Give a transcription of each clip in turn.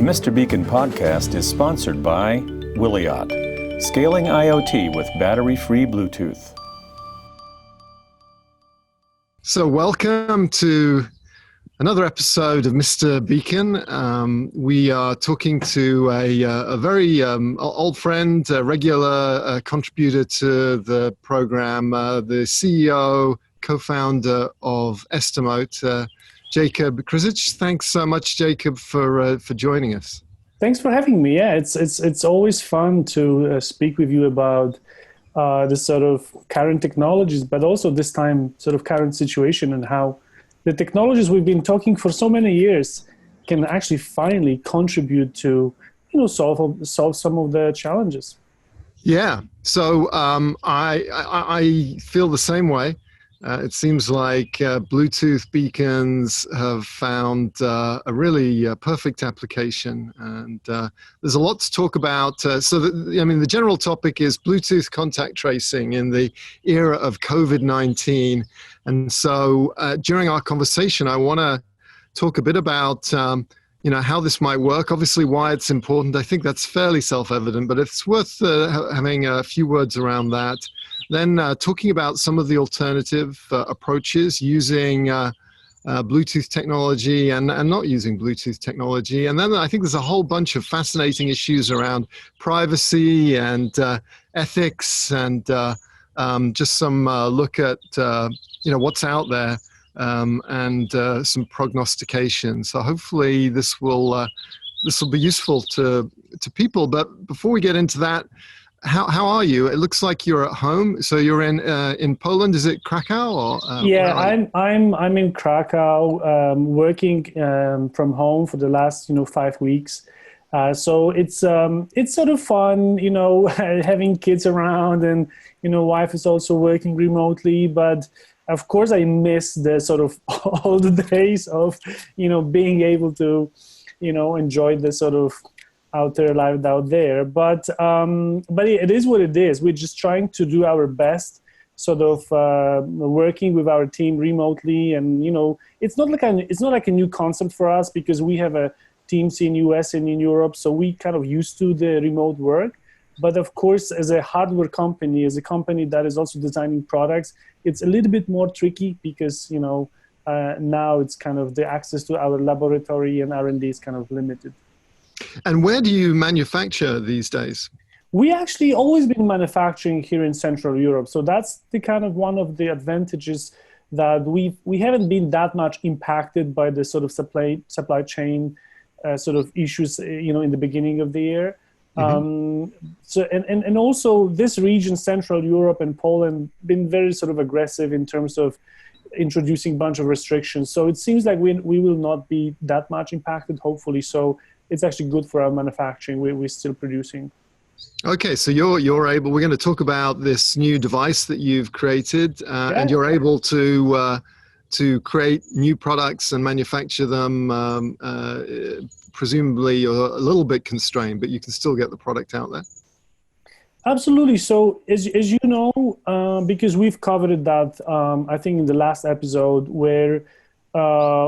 Mr. Beacon podcast is sponsored by Wiliot, scaling IoT with battery-free Bluetooth. So welcome to another episode of Mr. Beacon. We are talking to a very old friend, a regular contributor to the program, the CEO, co-founder of Estimote, Jakub Kryzch. Thanks so much, Jakub, for joining us. Thanks for having me. Yeah, it's always fun to speak with you about the sort of current technologies, but also this time sort of current situation and how the technologies we've been talking for so many years can actually finally contribute to, solve some of the challenges. Yeah. So I feel the same way. It seems like Bluetooth beacons have found a really perfect application, and there's a lot to talk about. The general topic is Bluetooth contact tracing in the era of COVID-19. And so during our conversation, I want to talk a bit about how this might work, obviously why it's important. I think that's fairly self-evident, but it's worth having a few words around that. Then talking about some of the alternative approaches using Bluetooth technology and not using Bluetooth technology. And then I think there's a whole bunch of fascinating issues around privacy and ethics and just some look at what's out there and some prognostication. So hopefully this will be useful to people. But before we get into that, how are you? It looks like you're at home. So you're in Poland. Is it Krakow or? Yeah, I'm in Krakow, working from home for the last 5 weeks. So it's sort of fun, having kids around, and wife is also working remotely. But of course, I miss the sort of old days of being able to enjoy the sort of out there life out there. But it is what it is. We're just trying to do our best, sort of working with our team remotely, and it's not like a new concept for us because we have a teams in US and in Europe, so we kind of used to the remote work. But of course, as a hardware company, as a company that is also designing products, it's a little bit more tricky because now it's kind of the access to our laboratory and R&D is kind of limited. And where do you manufacture these days? We actually always been manufacturing here in Central Europe. So that's the kind of one of the advantages that we haven't been that much impacted by the sort of supply chain sort of issues, in the beginning of the year. And also this region, Central Europe and Poland, been very sort of aggressive in terms of introducing a bunch of restrictions. So it seems like we will not be that much impacted, hopefully. So it's actually good for our manufacturing. We're still producing. Okay, so you're able. We're going to talk about this new device that you've created, and you're able to create new products and manufacture them. Presumably, you're a little bit constrained, but you can still get the product out there. Absolutely. So as you know, because we've covered that, I think in the last episode where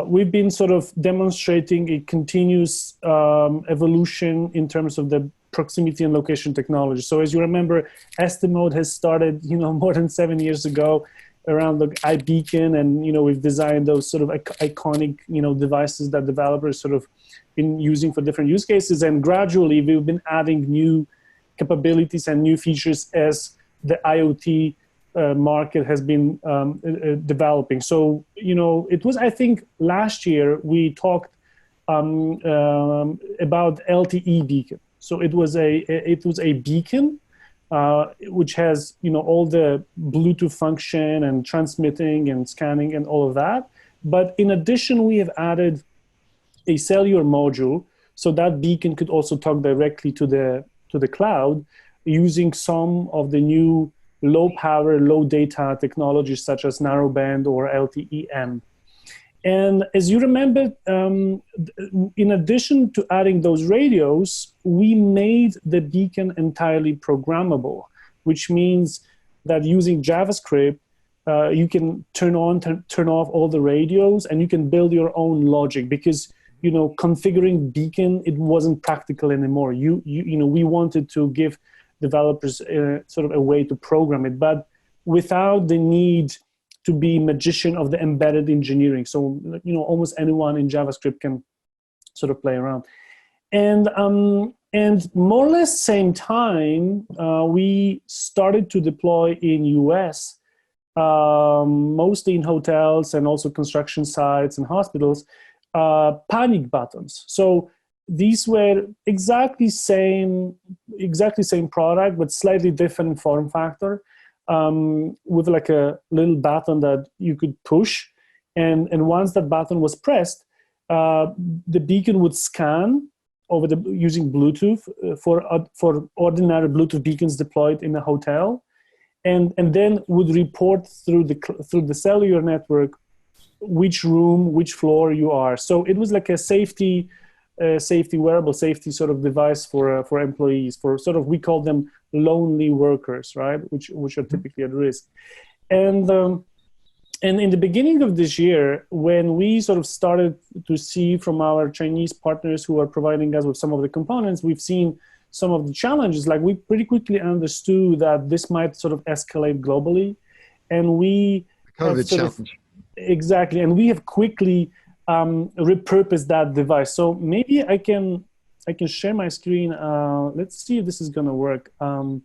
we've been sort of demonstrating a continuous evolution in terms of the proximity and location technology. So as you remember, Estimote has started, more than 7 years ago around the iBeacon, and, we've designed those sort of iconic, devices that developers sort of been using for different use cases. And gradually we've been adding new capabilities and new features as the IoT market has been developing. So, it was, I think, last year we talked about LTE beacon. So it was a beacon which has all the Bluetooth function and transmitting and scanning and all of that. But in addition, we have added a cellular module, so that beacon could also talk directly to the cloud using some of the new low power, low data technologies such as narrowband or LTE-M. And as you remember, in addition to adding those radios, we made the beacon entirely programmable, which means that using JavaScript, you can turn on, turn off all the radios, and you can build your own logic, because configuring beacon, it wasn't practical anymore. We wanted to give developers sort of a way to program it, but without the need to be magician of the embedded engineering. So, almost anyone in JavaScript can sort of play around. And more or less same time, we started to deploy in US, mostly in hotels and also construction sites and hospitals, panic buttons. So these were exactly same product, but slightly different form factor, with like a little button that you could push. And once that button was pressed, the beacon would scan using Bluetooth for ordinary Bluetooth beacons deployed in a hotel, and then would report through the cellular network which room, which floor you are. So it was like a safety wearable, safety sort of device for employees, for sort of, we call them lonely workers, right? Which are typically at risk. And in the beginning of this year, when we sort of started to see from our Chinese partners who are providing us with some of the components, we've seen some of the challenges. Like, we pretty quickly understood that this might sort of escalate globally, and we COVID challenge. Exactly, and we have quickly repurposed that device. So maybe I can share my screen. Let's see if this is going to work. Can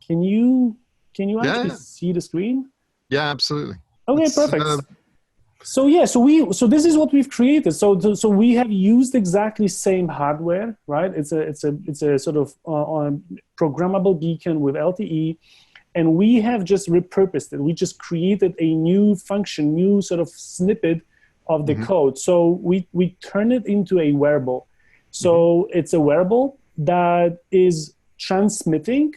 you actually see the screen? Yeah, absolutely. Okay, perfect. So this is what we've created. So we have used exactly same hardware, right? It's a sort of programmable beacon with LTE, and we have just repurposed it. We just created a new function, new sort of snippet of the code. So we turn it into a wearable. So it's a wearable that is transmitting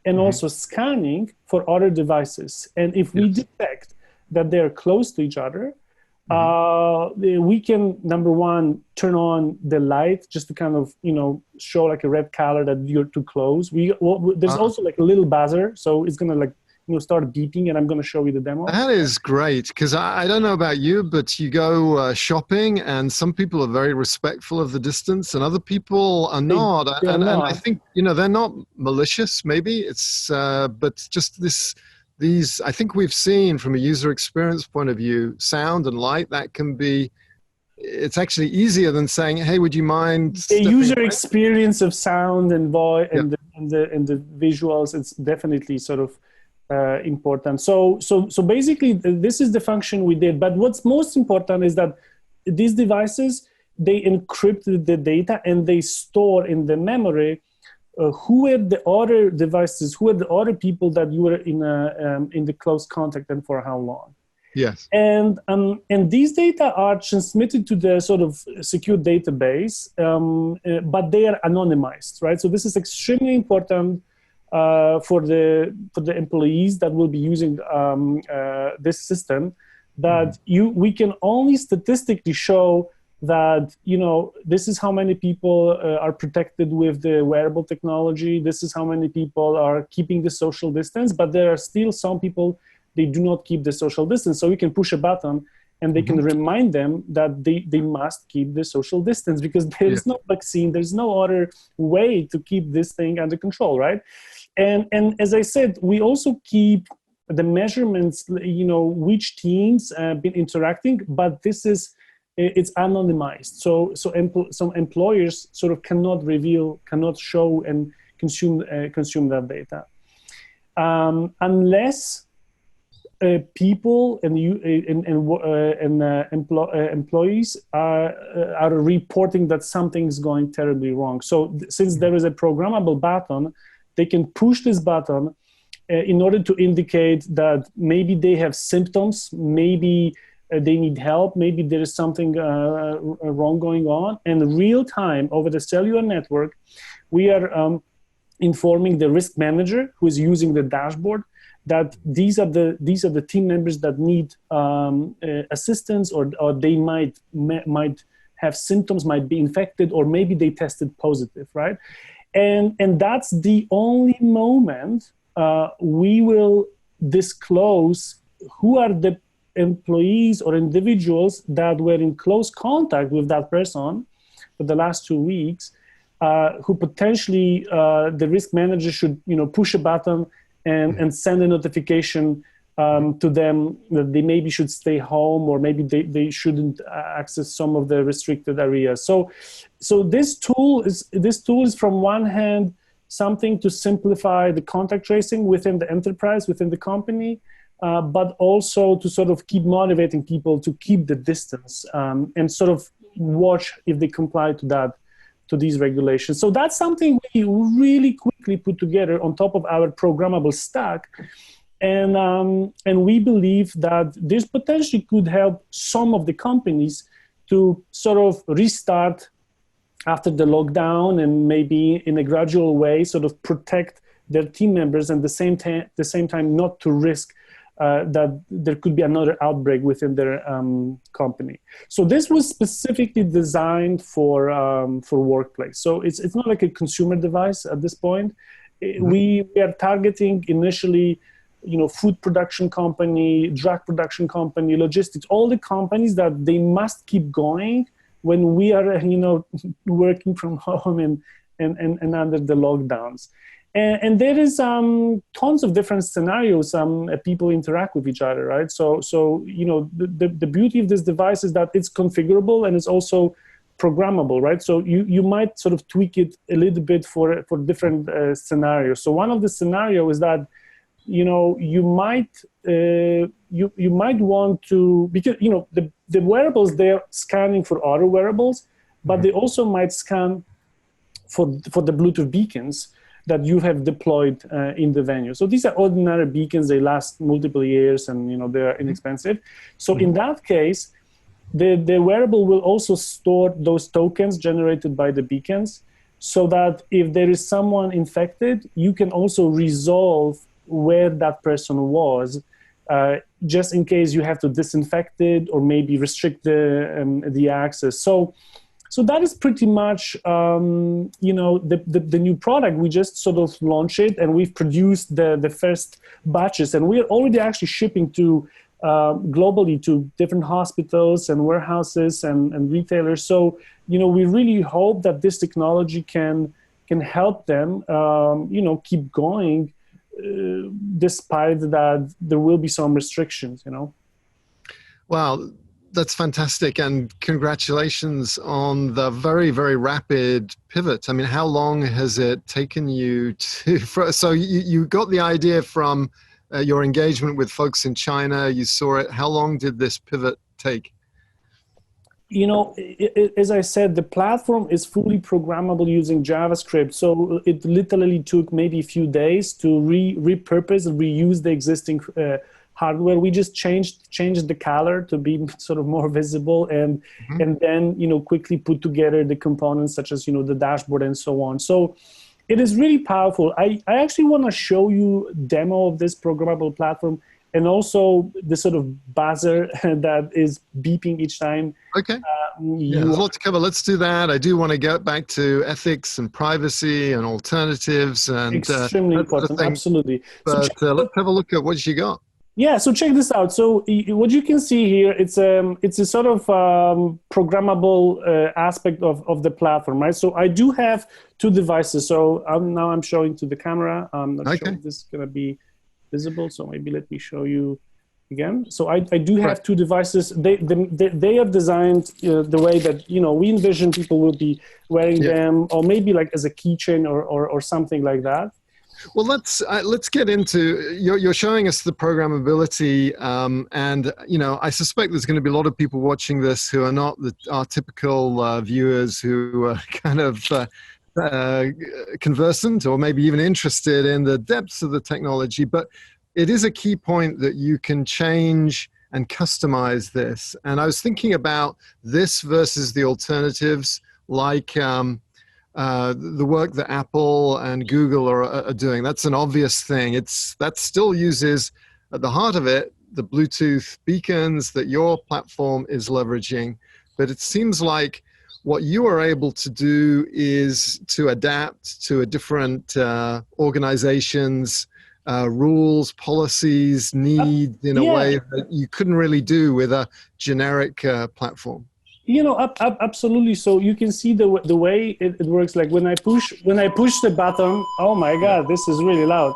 and also scanning for other devices. And if we detect that they're close to each other, we can, number one, turn on the light just to kind of, show like a red color that you're too close. There's also like a little buzzer, so it's gonna like, start beeping, and I'm gonna show you the demo. That is great, because I don't know about you, but you go shopping, and some people are very respectful of the distance, and other people are not. And I think, they're not malicious, maybe. It's, but just these, I think we've seen from a user experience point of view, sound and light, that can be, it's actually easier than saying, hey, would you mind? The user experience of sound and voice and the visuals, it's definitely sort of important. So basically, this is the function we did. But what's most important is that these devices, they encrypt the data and they store in the memory who were the other devices, who were the other people that you were in the close contact and for how long. Yes. And these data are transmitted to the sort of secure database, but they are anonymized, right? So this is extremely important for the employees that will be using this system, that we can only statistically show that, this is how many people are protected with the wearable technology. This is how many people are keeping the social distance, but there are still some people, they do not keep the social distance. So we can push a button and they can remind them that they must keep the social distance, because there is no vaccine, there's no other way to keep this thing under control, right? And as I said, we also keep the measurements, which teams have been interacting, but it's anonymized. So some employers sort of cannot reveal, cannot show and consume that data, unless people and employees are reporting that something's going terribly wrong. So since there is a programmable button, they can push this button in order to indicate that maybe they have symptoms, maybe they need help, maybe there is something wrong going on. And real time over the cellular network, we are informing the risk manager who is using the dashboard that these are the team members that need assistance, or they might have symptoms, might be infected, or maybe they tested positive, right? And that's the only moment we will disclose who are the employees or individuals that were in close contact with that person for the last 2 weeks, who potentially the risk manager should, push a button and send a notification to them that they maybe should stay home, or maybe they shouldn't access some of the restricted areas. So this tool is from one hand something to simplify the contact tracing within the enterprise, within the company, but also to sort of keep motivating people to keep the distance and sort of watch if they comply to these regulations. So that's something we really quickly put together on top of our programmable stack. And we believe that this potentially could help some of the companies to sort of restart after the lockdown, and maybe in a gradual way sort of protect their team members, and the same time not to risk that there could be another outbreak within their company. So this was specifically designed for workplace. So it's not like a consumer device at this point. We are targeting initially, food production company, drug production company, logistics, all the companies that they must keep going when we are, working from home and under the lockdowns. And there is tons of different scenarios people interact with each other, right? So the beauty of this device is that it's configurable and it's also programmable, right? So you might sort of tweak it a little bit for different scenarios. So one of the scenarios is that you might want to, because the wearables, they're scanning for other wearables, but they also might scan for the Bluetooth beacons that you have deployed in the venue. So these are ordinary beacons. They last multiple years, and they're inexpensive. So in that case, the wearable will also store those tokens generated by the beacons, so that if there is someone infected, you can also resolve where that person was, just in case you have to disinfect it or maybe restrict the access. So that is pretty much, the new product. We just sort of launched it, and we've produced the first batches, and we're already actually shipping to globally to different hospitals and warehouses and retailers. So, we really hope that this technology can help them, keep going, despite that there will be some restrictions, Wow, that's fantastic. And congratulations on the very, very rapid pivot. I mean, how long has it taken you so you got the idea from your engagement with folks in China, you saw it. How long did this pivot take? As I said, the platform is fully programmable using JavaScript. So it literally took maybe a few days to repurpose and reuse the existing hardware. We just changed the color to be sort of more visible, and then quickly put together the components such as the dashboard and so on. So it is really powerful. I actually want to show you a demo of this programmable platform, and also the sort of buzzer that is beeping each time. Okay. There's a lot to cover. Let's do that. I do want to get back to ethics and privacy and alternatives. And extremely important, absolutely. But let's have a look at what you got. Yeah, so check this out. So what you can see here, it's a sort of programmable aspect of the platform, right? So I do have two devices. So now I'm showing to the camera. I'm not sure if this is going to be visible. So maybe let me show you again. So I do have two devices. They are designed the way that we envision people will be wearing them, or maybe like as a keychain or something like that. Well, let's get into, you're showing us the programmability, and I suspect there's going to be a lot of people watching this who are not our typical viewers who are kind of conversant or maybe even interested in the depths of the technology. But it is a key point that you can change and customize this. And I was thinking about this versus the alternatives, like the work that Apple and Google are doing. That's an obvious thing. That still uses, at the heart of it, the Bluetooth beacons that your platform is leveraging. But it seems like what you are able to do is to adapt to a different organization's rules, policies, needs in a way that you couldn't really do with a generic platform. Absolutely. So you can see the way it works. Like when I push the button. Oh my God, this is really loud.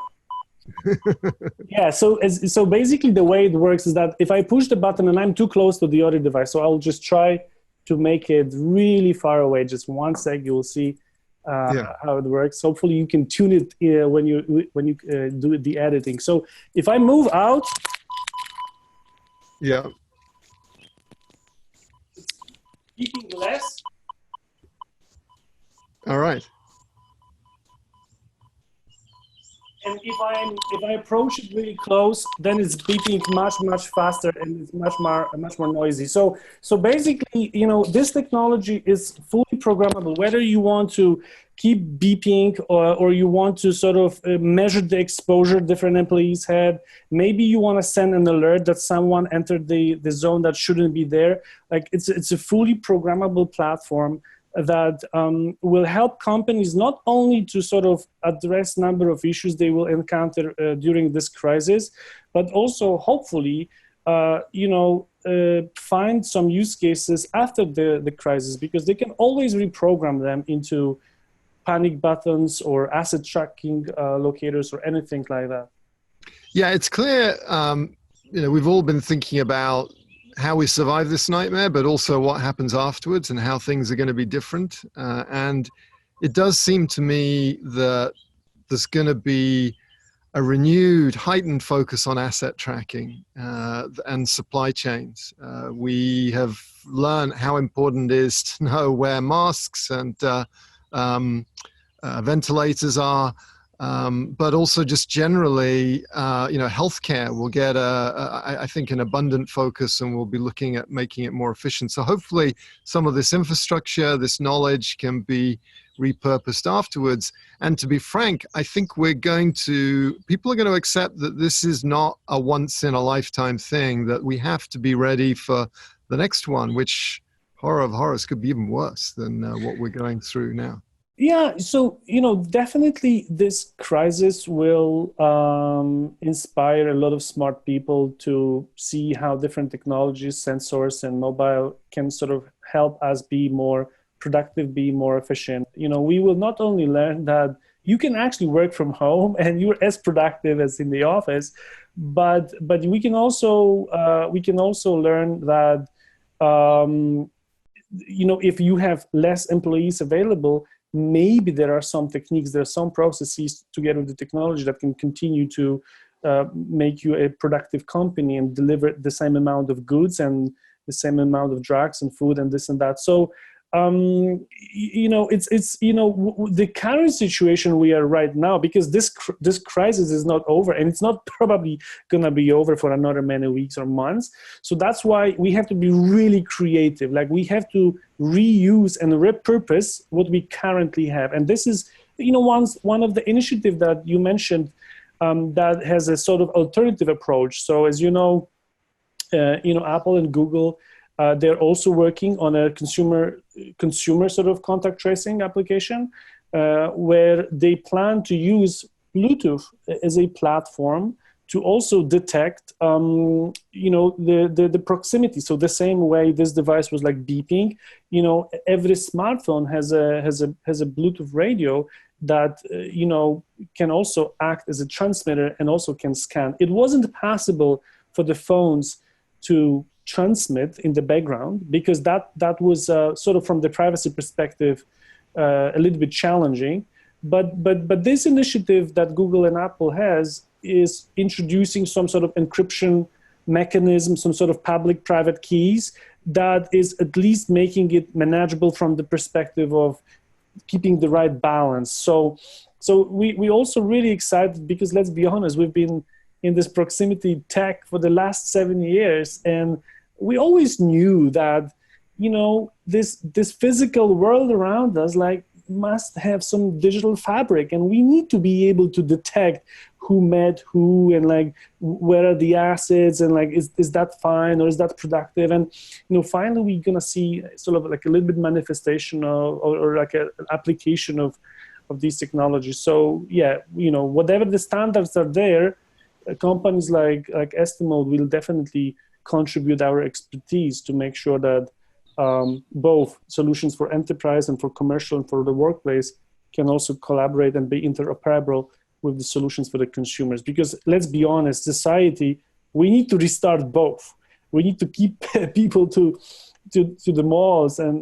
Yeah. So basically, the way it works is that if I push the button and I'm too close to the other device, so I'll just try to make it really far away. Just 1 sec, you will see how it works. Hopefully, you can tune it when you do the editing. So if I move out. Yeah. Beeping less. All right. And if I approach it really close, then it's beeping much faster and it's much more noisy. So basically, this technology is fully programmable. Whether you want to keep beeping or you want to sort of measure the exposure different employees had, maybe you want to send an alert that someone entered the zone that shouldn't be there. Like it's a fully programmable platform that will help companies not only to sort of address number of issues they will encounter during this crisis, but also hopefully, find some use cases after the crisis, because they can always reprogram them into panic buttons or asset tracking locators or anything like that. Yeah, it's clear, we've all been thinking about how we survive this nightmare, but also what happens afterwards and how things are going to be different. And it does seem to me that there's going to be a renewed, heightened focus on asset tracking and supply chains. We have learned how important it is to know where masks and ventilators are. But also just generally, healthcare will get, I think, an abundant focus, and we'll be looking at making it more efficient. So hopefully some of this infrastructure, this knowledge can be repurposed afterwards. And to be frank, I think people are going to accept that this is not a once in a lifetime thing, that we have to be ready for the next one, which, horror of horrors, could be even worse than what we're going through now. Yeah, so, definitely this crisis will inspire a lot of smart people to see how different technologies, sensors and mobile can sort of help us be more productive, be more efficient. We will not only learn that you can actually work from home and you're as productive as in the office, but we can also learn that, if you have less employees available, maybe there are some techniques, there are some processes together with the technology that can continue to make you a productive company and deliver the same amount of goods and the same amount of drugs and food and this and that. So, the current situation we are right now, because this crisis is not over, and it's not probably going to be over for another many weeks or months. So that's why we have to be really creative. Like, we have to reuse and repurpose what we currently have. And this is, one of the initiatives that you mentioned that has a sort of alternative approach. So as Apple and Google, they're also working on a consumer sort of contact tracing application where they plan to use Bluetooth as a platform to also detect, the proximity. So the same way this device was like beeping, every smartphone has a Bluetooth radio that, can also act as a transmitter and also can scan. It wasn't possible for the phones to transmit in the background because that was sort of from the privacy perspective a little bit challenging, but this initiative that Google and Apple has is introducing some sort of encryption mechanism, some sort of public-private keys that is at least making it manageable from the perspective of keeping the right balance. So we also really excited because, let's be honest, we've been in this proximity tech for the last 7 years, and we always knew that, this physical world around us, like, must have some digital fabric, and we need to be able to detect who met who and like where are the assets and like is that fine or is that productive. And finally we're gonna see sort of like a little bit manifestation or like an application of of these technologies. So yeah, whatever the standards are there, companies like Estimote will definitely contribute our expertise to make sure that both solutions for enterprise and for commercial and for the workplace can also collaborate and be interoperable with the solutions for the consumers. Because let's be honest, society, we need to restart both. We need to keep people to the malls and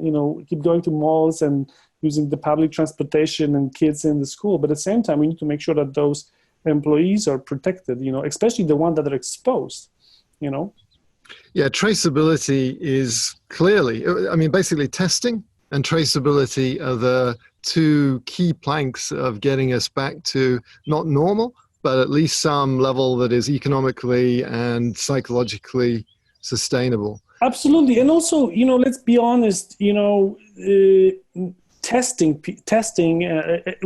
keep going to malls and using the public transportation and kids in the school. But at the same time, we need to make sure that those employees are protected, especially the ones that are exposed, Yeah, traceability is clearly, basically testing and traceability are the two key planks of getting us back to not normal, but at least some level that is economically and psychologically sustainable. Absolutely. And also, let's be honest, testing,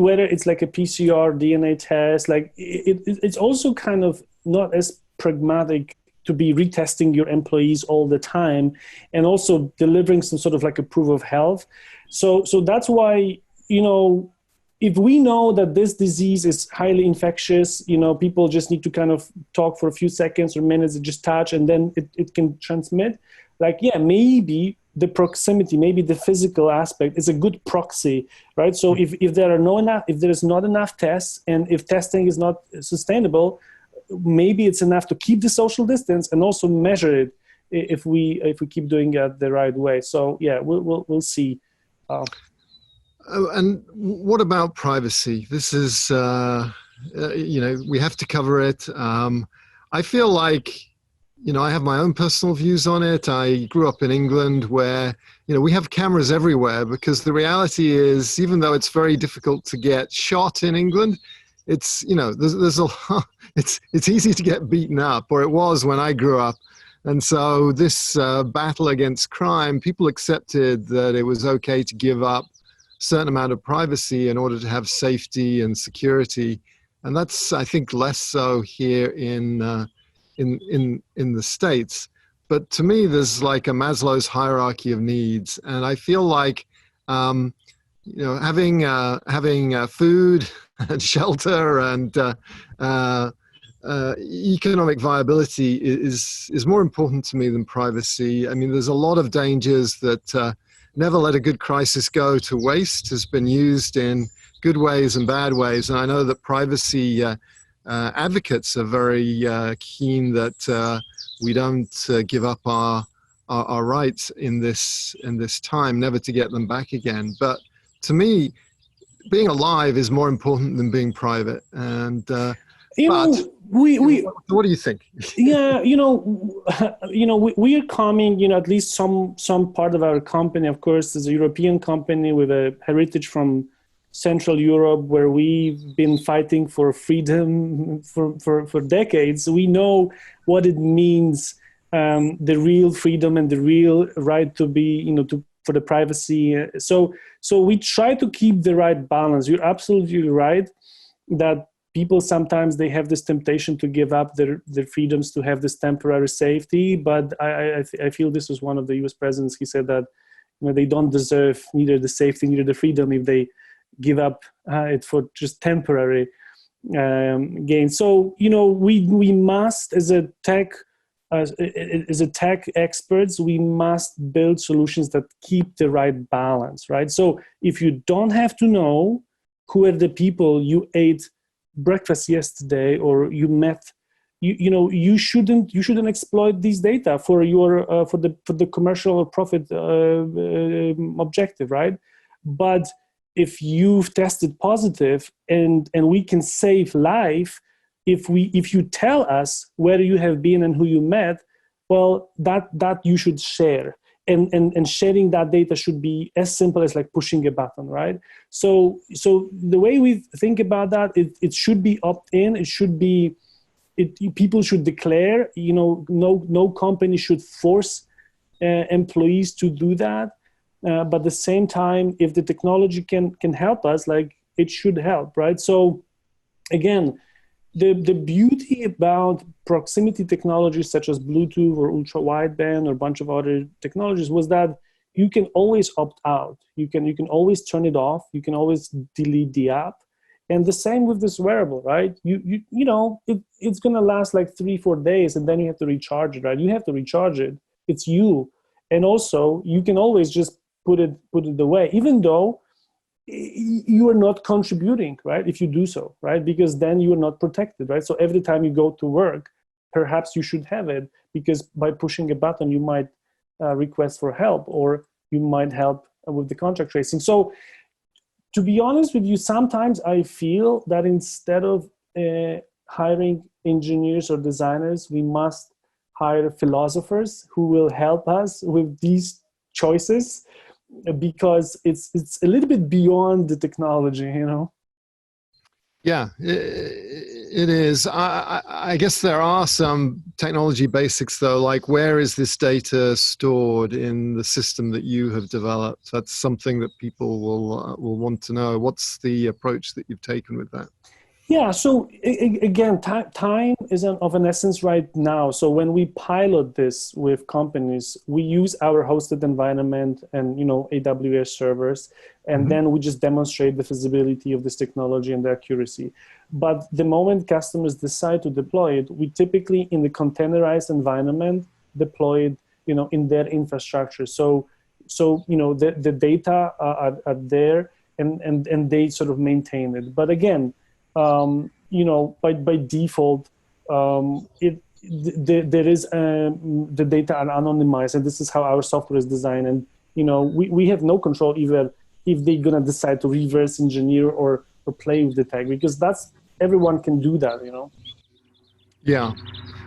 whether it's like a PCR, DNA test, like it's also kind of not as pragmatic to be retesting your employees all the time and also delivering some sort of like a proof of health. So that's why, if we know that this disease is highly infectious, people just need to kind of talk for a few seconds or minutes and just touch and then it can transmit. Like, yeah, maybe the proximity, maybe the physical aspect is a good proxy, right? So if there is not enough tests and if testing is not sustainable, maybe it's enough to keep the social distance and also measure it if we keep doing it the right way. So yeah, we'll see. And what about privacy? This is, we have to cover it. I feel like, I have my own personal views on it. I grew up in England where, we have cameras everywhere because the reality is, even though it's very difficult to get shot in England, it's, there's a lot, it's easy to get beaten up, or it was when I grew up. And so this battle against crime, people accepted that it was okay to give up certain amount of privacy in order to have safety and security, and that's, I think, less so here in the States. But to me, there's like a Maslow's hierarchy of needs, and I feel like having food and shelter and economic viability is more important to me than privacy. There's a lot of dangers that never let a good crisis go to waste has been used in good ways and bad ways. And I know that privacy advocates are very keen that we don't give up our rights in this time, never to get them back again. But to me, being alive is more important than being private. And what do you think? Yeah, we are coming, at least some part of our company, of course, is a European company with a heritage from Central Europe, where we've been fighting for freedom for decades. We know what it means, the real freedom and the real right to be, for the privacy. So we try to keep the right balance. You're absolutely right that people sometimes they have this temptation to give up their freedoms to have this temporary safety. But I feel this was one of the U.S. presidents. He said that they don't deserve neither the safety, neither the freedom if they give up it for just temporary gain. So we must, as a tech experts, we must build solutions that keep the right balance, right? So if you don't have to know who are the people you ate breakfast yesterday or you met, you shouldn't exploit these data for your for the commercial or profit objective, right? But if you've tested positive and we can save life, if you tell us where you have been and who you met, well, that you should share. And sharing that data should be as simple as like pushing a button, right? So the way we think about that, it should be opt-in. It should be, people should declare. No company should force employees to do that. But at the same time, if the technology can help us, like it should help, right? So again, the beauty about proximity technologies such as Bluetooth or ultra wideband or a bunch of other technologies was that you can always opt out. You can always turn it off. You can always delete the app. And the same with this wearable, right? It's gonna last like 3-4 days, and then you have to recharge it, right? You have to recharge it. It's you. And also you can always just put it away, even though you are not contributing, right? If you do so, right? Because then you are not protected, right? So every time you go to work, perhaps you should have it, because by pushing a button, you might request for help, or you might help with the contact tracing. So to be honest with you, sometimes I feel that instead of hiring engineers or designers, we must hire philosophers who will help us with these choices, because it's a little bit beyond the technology, Yeah, it is. I guess there are some technology basics, though, like where is this data stored in the system that you have developed? That's something that people will want to know. What's the approach that you've taken with that? Yeah, so again, time is of an essence right now. So when we pilot this with companies, we use our hosted environment and AWS servers, and then we just demonstrate the feasibility of this technology and the accuracy. But the moment customers decide to deploy it, we typically, in the containerized environment, deploy it, in their infrastructure. So the data are there, and they sort of maintain it. But again, by default, there is the data are anonymized, and this is how our software is designed. And we have no control either if they're gonna decide to reverse engineer or play with the tag, because everyone can do that. Yeah,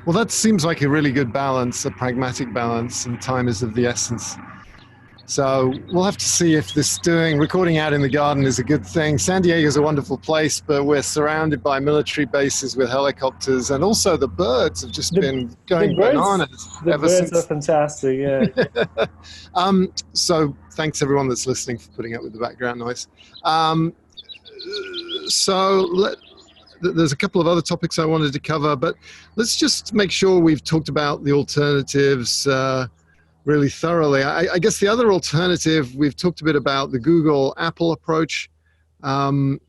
well, that seems like a really good balance, a pragmatic balance, and time is of the essence. So we'll have to see if recording out in the garden is a good thing. San Diego is a wonderful place, but we're surrounded by military bases with helicopters, and also the birds have just been going bananas ever since. The birds are fantastic, yeah. So thanks everyone that's listening for putting up with the background noise. There's a couple of other topics I wanted to cover, but let's just make sure we've talked about the alternatives really thoroughly. I guess the other alternative, we've talked a bit about the Google, Apple approach, and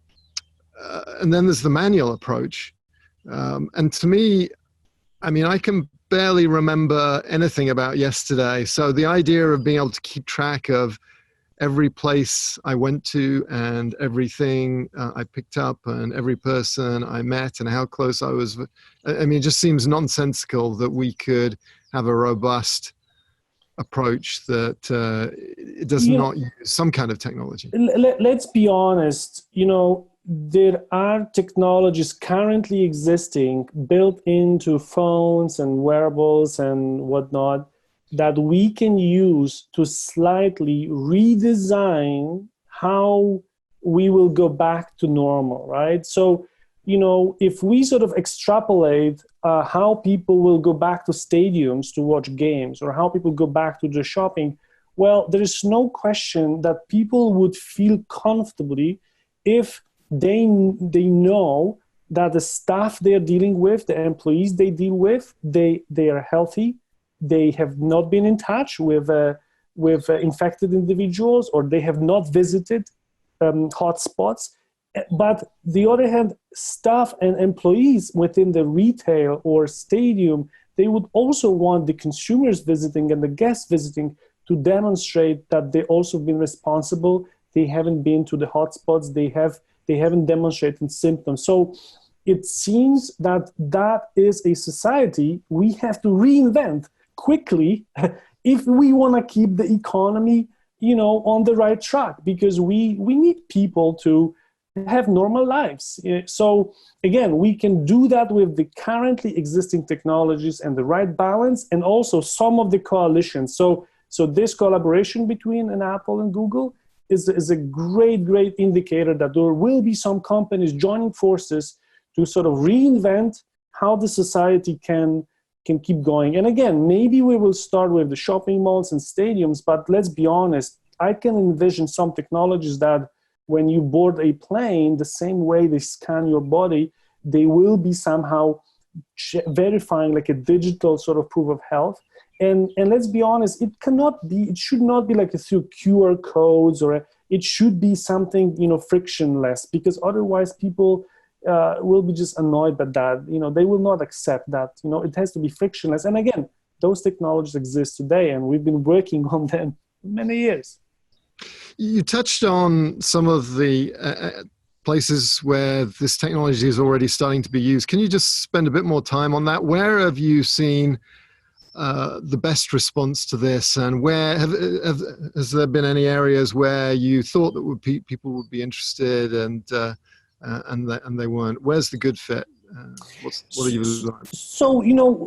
then there's the manual approach. And to me, I can barely remember anything about yesterday. So the idea of being able to keep track of every place I went to and everything I picked up and every person I met and how close I was. It just seems nonsensical that we could have a robust approach that it does not use some kind of technology. Let's be honest, there are technologies currently existing built into phones and wearables and whatnot that we can use to slightly redesign how we will go back to normal, right? So, if we sort of extrapolate how people will go back to stadiums to watch games, or how people go back to the shopping, well, there is no question that people would feel comfortably if they know that the staff they're dealing with, the employees they deal with, they are healthy, they have not been in touch with infected individuals, or they have not visited hotspots. But the other hand, staff and employees within the retail or stadium, they would also want the consumers visiting and the guests visiting to demonstrate that they also been responsible. They haven't been to the hotspots. They haven't demonstrated symptoms. So it seems that is a society we have to reinvent quickly if we want to keep the economy, on the right track, because we need people to have normal lives. So again, we can do that with the currently existing technologies and the right balance, and also some of the coalitions. So this collaboration between an Apple and Google is a great indicator that there will be some companies joining forces to sort of reinvent how the society can keep going. And again, maybe we will start with the shopping malls and stadiums, but let's be honest, I can envision some technologies that when you board a plane, the same way they scan your body, they will be somehow verifying like a digital sort of proof of health. And let's be honest, it should not be like through QR codes, or it should be something, frictionless, because otherwise people will be just annoyed by that. They will not accept that. It has to be frictionless. And again, those technologies exist today, and we've been working on them for many years. You touched on some of the places where this technology is already starting to be used. Can you just spend a bit more time on that? Where have you seen the best response to this, and where has there been any areas where you thought that people would be interested and they weren't? Where's the good fit? What are you learning? So,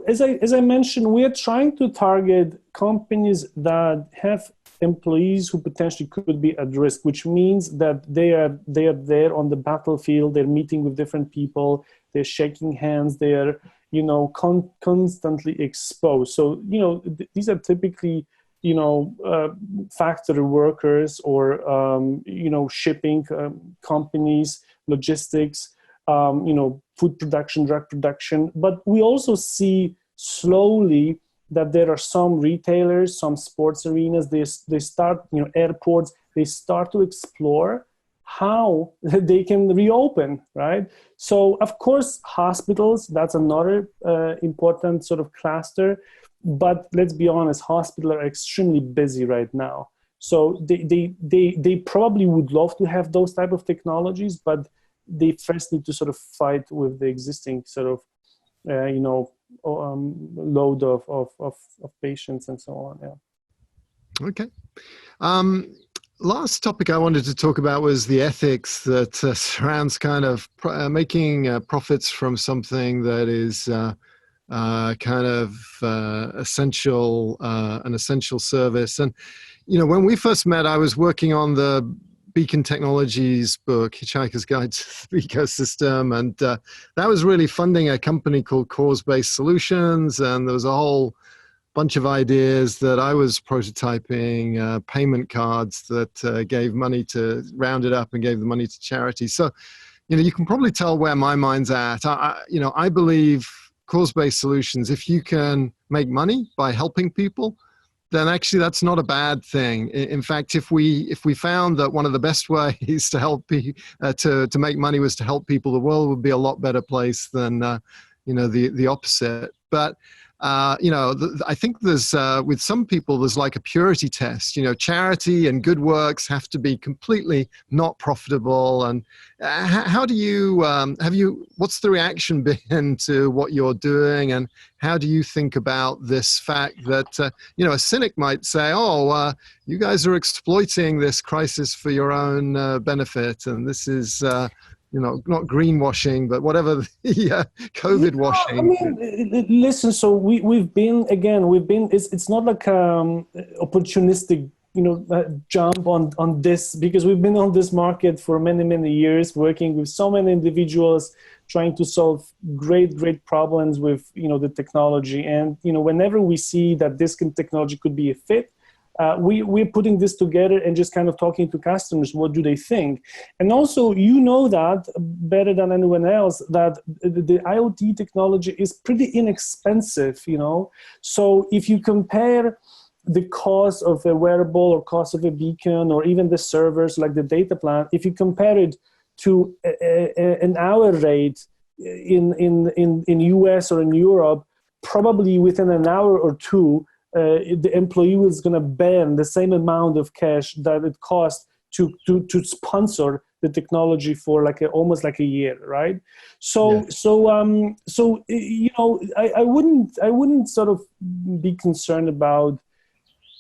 as I mentioned, we are trying to target companies that have employees who potentially could be at risk, which means that they are there on the battlefield, they're meeting with different people, they're shaking hands, they're constantly exposed. So, these are typically, factory workers or, shipping companies, logistics, food production, drug production. But we also see slowly that there are some retailers, some sports arenas, they start, airports, they start to explore how they can reopen, right? So, of course, hospitals, that's another important sort of cluster. But let's be honest, hospitals are extremely busy right now. So they probably would love to have those type of technologies, but they first need to sort of fight with the existing sort of, load of patients and so on. Yeah. Okay. Last topic I wanted to talk about was the ethics that surrounds kind of making profits from something that is kind of essential, an essential service. And, when we first met, I was working on the Beacon Technologies book, Hitchhiker's Guide to the Ecosystem, and that was really funding a company called Cause-Based Solutions, and there was a whole bunch of ideas that I was prototyping, payment cards that gave money to round it up and gave the money to charity. So, you can probably tell where my mind's at. I believe cause-based solutions, if you can make money by helping people, then actually that's not a bad thing. In fact, if we found that one of the best ways to help to make money was to help people, the world would be a lot better place than the opposite. But I think there's with some people there's like a purity test. Charity and good works have to be completely not profitable. And how do you what's the reaction been to what you're doing, and how do you think about this fact that a cynic might say, you guys are exploiting this crisis for your own benefit, and this is not greenwashing, but whatever the COVID washing. I mean, listen. So we've been. It's not like opportunistic, jump on this, because we've been on this market for many years, working with so many individuals, trying to solve great problems with the technology. And whenever we see that this technology could be a fit, we're putting this together and just kind of talking to customers. What do they think? And also, that better than anyone else, that the IoT technology is pretty inexpensive, So if you compare the cost of a wearable or cost of a beacon or even the servers, like the data plan, if you compare it to an hour rate in US or in Europe, probably within an hour or two, the employee was going to burn the same amount of cash that it cost to sponsor the technology for almost like a year, right? So I wouldn't sort of be concerned about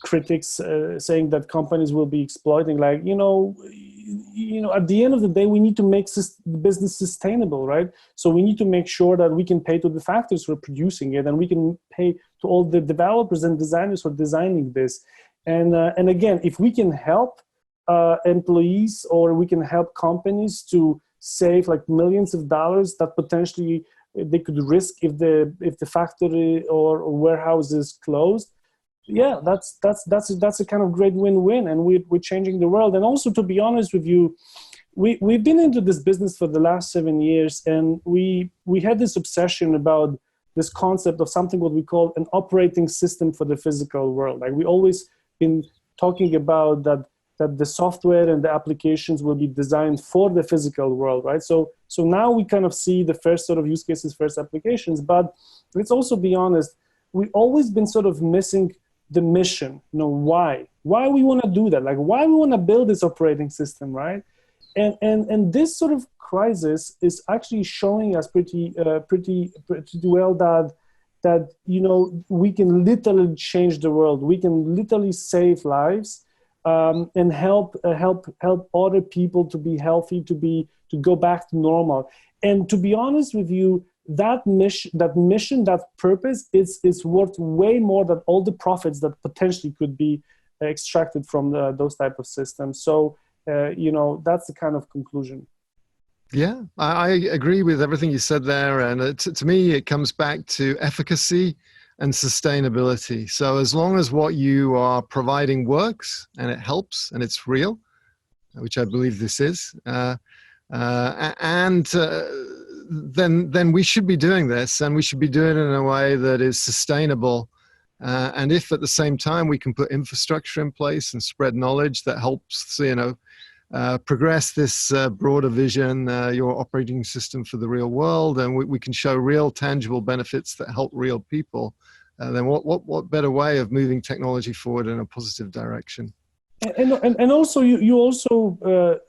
critics saying that companies will be exploiting. At the end of the day, we need to make the business sustainable, right? So we need to make sure that we can pay to the factories for producing it, and we can pay to all the developers and designers for designing this. And again, if we can help employees, or we can help companies to save millions of dollars that potentially they could risk if the factory or warehouse is closed, yeah, that's a kind of great win-win, and we're changing the world. And also, to be honest with you, we've been into this business for the last 7 years, and we had this obsession about this concept of something what we call an operating system for the physical world. Like we always been talking about that the software and the applications will be designed for the physical world, right? So now we kind of see the first sort of use cases, first applications, but let's also be honest, we've always been sort of missing the mission. Why we want to do that, like why we want to build this operating system, right? And this sort of crisis is actually showing us pretty well that we can literally change the world. We can literally save lives and help other people to be healthy, to go back to normal. And to be honest with you, that mission, that purpose is worth way more than all the profits that potentially could be extracted from those type of systems. So, that's the kind of conclusion. Yeah, I agree with everything you said there. And to me, it comes back to efficacy and sustainability. So as long as what you are providing works and it helps and it's real, which I believe this is, then we should be doing this, and we should be doing it in a way that is sustainable. And if at the same time we can put infrastructure in place and spread knowledge that helps, progress this broader vision, your operating system for the real world, and we can show real tangible benefits that help real people, then what better way of moving technology forward in a positive direction? And also you also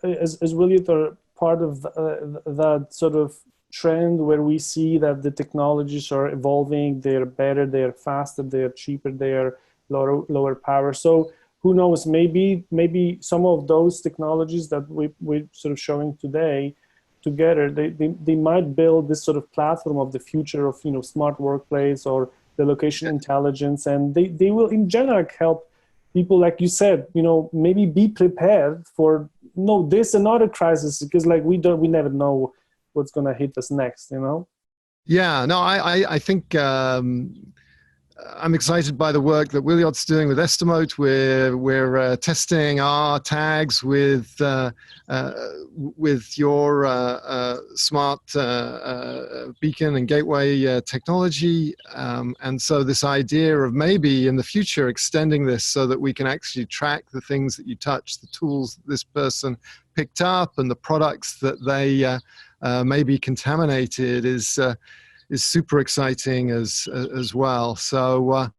as Williot are part of that sort of trend where we see that the technologies are evolving, they're better, they're faster, they're cheaper, they're lower power. So who knows, maybe some of those technologies that we're sort of showing today together, they might build this sort of platform of the future of, smart workplace or the location intelligence, and they will in general help people, like you said, maybe be prepared for this and other crisis, because like we never know what's going to hit us next, Yeah, no, I think I'm excited by the work that Williot's doing with Estimote. We're testing our tags with your smart beacon and gateway technology, and so this idea of maybe in the future extending this so that we can actually track the things that you touch, the tools that this person picked up, and the products that they may be contaminated is super exciting as well. So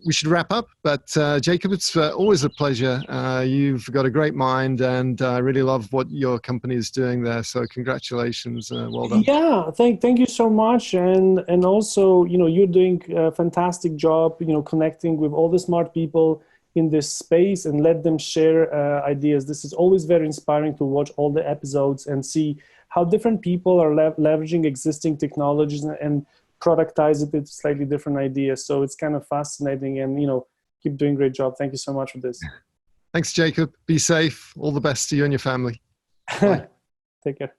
we should wrap up, but Jakub, it's always a pleasure. You've got a great mind, and I really love what your company is doing there. So congratulations, well done. Yeah, thank you so much, and also you're doing a fantastic job, connecting with all the smart people in this space and let them share ideas. This is always very inspiring to watch all the episodes and see how different people are leveraging existing technologies and productize it with slightly different ideas. So it's kind of fascinating, and keep doing a great job. Thank you so much for this. Thanks, Jakub. Be safe. All the best to you and your family. Bye. Take care.